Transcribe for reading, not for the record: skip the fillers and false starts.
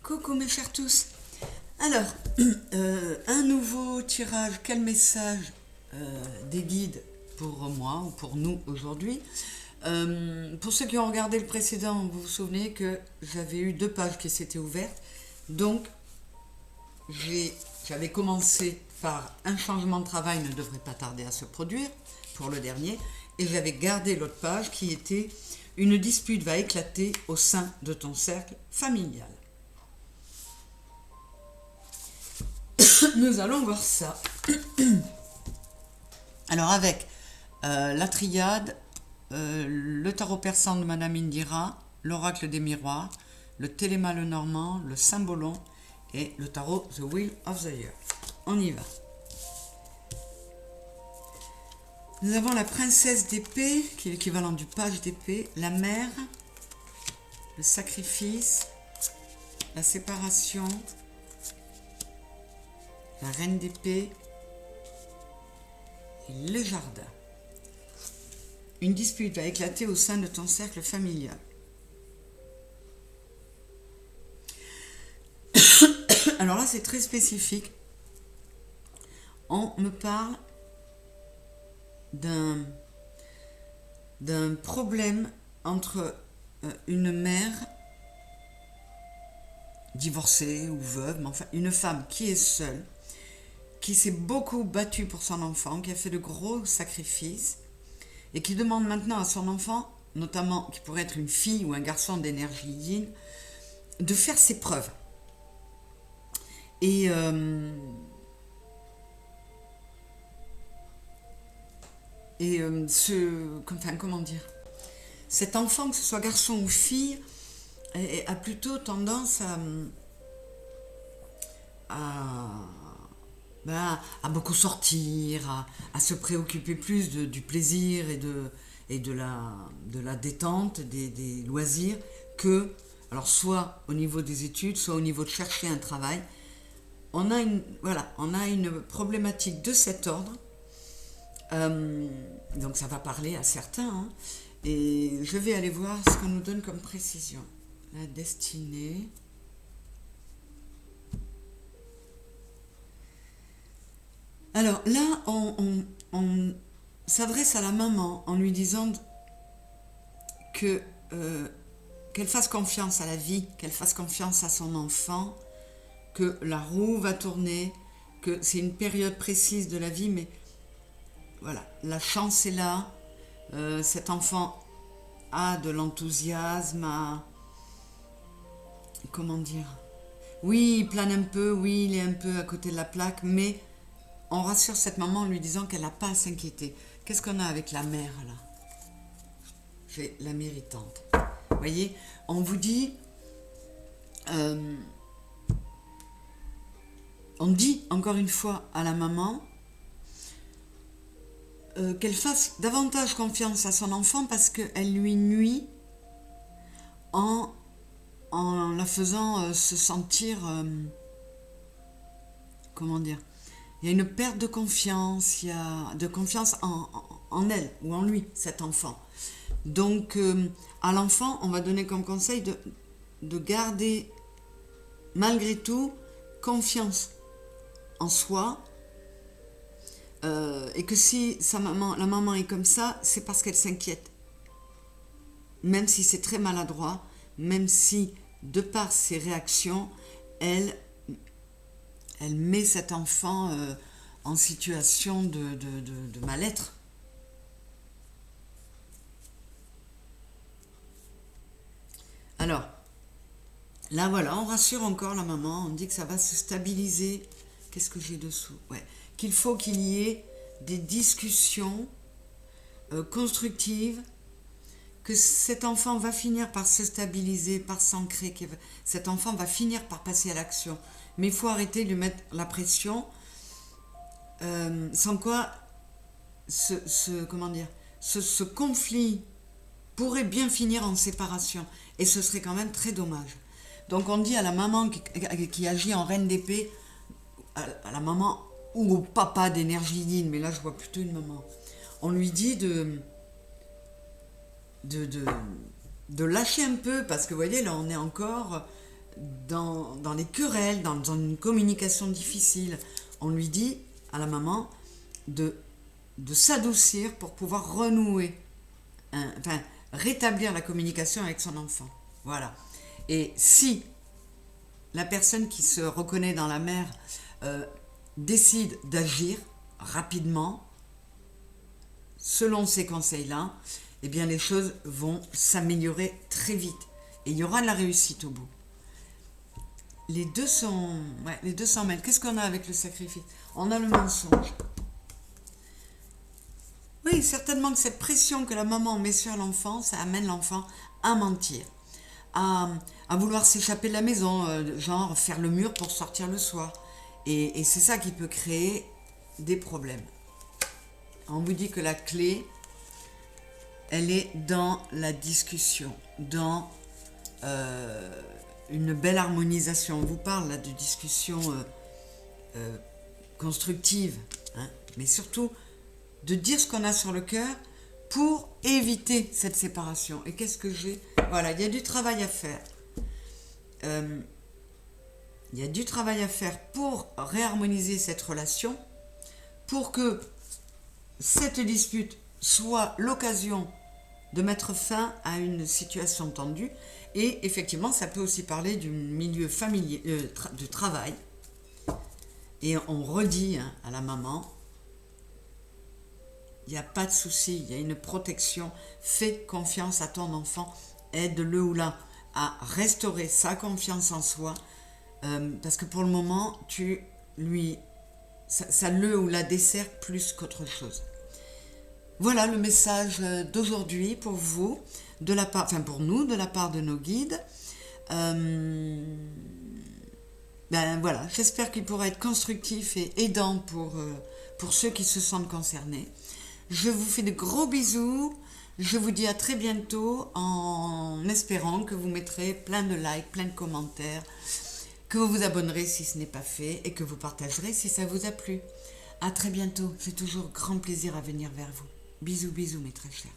Coucou mes chers tous. Alors, un nouveau tirage, quel message des guides pour moi ou pour nous aujourd'hui. Pour ceux qui ont regardé le précédent, vous vous souvenez que j'avais eu 2 pages qui s'étaient ouvertes. Donc, j'avais commencé par un changement de travail ne devrait pas tarder à se produire pour le dernier. Et j'avais gardé l'autre page qui était une dispute va éclater au sein de ton cercle familial. Nous allons voir ça. Alors avec la triade, le tarot persan de Madame Indira, l'oracle des miroirs, le téléma le normand, le symbolon et le tarot The Wheel of the Year. On y va. Nous avons la princesse d'épée, qui est l'équivalent du page d'épée, la mère, le sacrifice, la séparation, la reine d'épée et le jardin. Une dispute va éclater au sein de ton cercle familial. Alors là, c'est très spécifique. On me parle d'un problème entre une mère divorcée ou veuve, mais enfin une femme qui est seule, qui s'est beaucoup battue pour son enfant, qui a fait de gros sacrifices et qui demande maintenant à son enfant, notamment qui pourrait être une fille ou un garçon d'énergie yin, de faire ses preuves. Et comment dire, cet enfant, que ce soit garçon ou fille, a plutôt tendance à beaucoup sortir, à se préoccuper plus du plaisir et de la détente, des loisirs, que, alors soit au niveau des études, soit au niveau de chercher un travail. On a une problématique de cet ordre. Donc ça va parler à certains, hein, et je vais aller voir ce qu'on nous donne comme précision. La destinée. Alors là, on s'adresse à la maman en lui disant que qu'elle fasse confiance à la vie, qu'elle fasse confiance à son enfant, que la roue va tourner, que c'est une période précise de la vie, mais voilà, la chance est là, cet enfant a de l'enthousiasme, comment dire, oui, il plane un peu, oui, il est un peu à côté de la plaque, mais on rassure cette maman en lui disant qu'elle n'a pas à s'inquiéter. Qu'est-ce qu'on a avec la mère, là? J'ai la méritante. Vous voyez, on vous dit, on dit encore une fois à la maman, qu'elle fasse davantage confiance à son enfant parce qu'elle lui nuit en la faisant se sentir, comment dire, il y a une perte de confiance, il y a de confiance en elle ou en lui, cet enfant. Donc à l'enfant, on va donner comme conseil de garder malgré tout confiance en soi. Et que si la maman est comme ça, c'est parce qu'elle s'inquiète. Même si c'est très maladroit, même si, de par ses réactions, elle met cet enfant en situation de mal-être. Alors, là voilà, on rassure encore la maman, on dit que ça va se stabiliser. Qu'est-ce que j'ai dessous? Ouais. Qu'il faut qu'il y ait des discussions constructives, que cet enfant va finir par se stabiliser, par s'ancrer, cet enfant va finir par passer à l'action. Mais il faut arrêter de lui mettre la pression, sans quoi ce conflit pourrait bien finir en séparation. Et ce serait quand même très dommage. Donc on dit à la maman qui agit en reine d'épée, à la maman ou au papa d'énergie yin, mais là je vois plutôt une maman, on lui dit de lâcher un peu, parce que vous voyez là on est encore dans les querelles, dans une communication difficile, on lui dit à la maman de s'adoucir pour pouvoir renouer, enfin rétablir la communication avec son enfant. Voilà. Et si la personne qui se reconnaît dans la mère décide d'agir rapidement, selon ces conseils-là, eh bien les choses vont s'améliorer très vite. Et il y aura de la réussite au bout. Les deux sont mêlés. Qu'est-ce qu'on a avec le sacrifice? On a le mensonge. Oui, certainement que cette pression que la maman met sur l'enfant, ça amène l'enfant à mentir, à vouloir s'échapper de la maison, genre faire le mur pour sortir le soir. Et c'est ça qui peut créer des problèmes. On vous dit que la clé, elle est dans la discussion, dans une belle harmonisation. On vous parle là de discussion constructive, hein, mais surtout de dire ce qu'on a sur le cœur pour éviter cette séparation. Et qu'est-ce que j'ai? Voilà, il y a du travail à faire. Il y a du travail à faire pour réharmoniser cette relation, pour que cette dispute soit l'occasion de mettre fin à une situation tendue. Et effectivement, ça peut aussi parler du milieu familier, de travail. Et on redit à la maman, il n'y a pas de souci, il y a une protection. Fais confiance à ton enfant, aide-le ou là à restaurer sa confiance en soi, parce que pour le moment, ça le ou la dessert plus qu'autre chose. Voilà le message d'aujourd'hui pour vous, pour nous, de la part de nos guides. Voilà, j'espère qu'il pourra être constructif et aidant pour ceux qui se sentent concernés. Je vous fais de gros bisous. Je vous dis à très bientôt en espérant que vous mettrez plein de likes, plein de commentaires, que vous vous abonnerez si ce n'est pas fait et que vous partagerez si ça vous a plu. À très bientôt. C'est toujours grand plaisir à venir vers vous. Bisous, bisous mes très chers.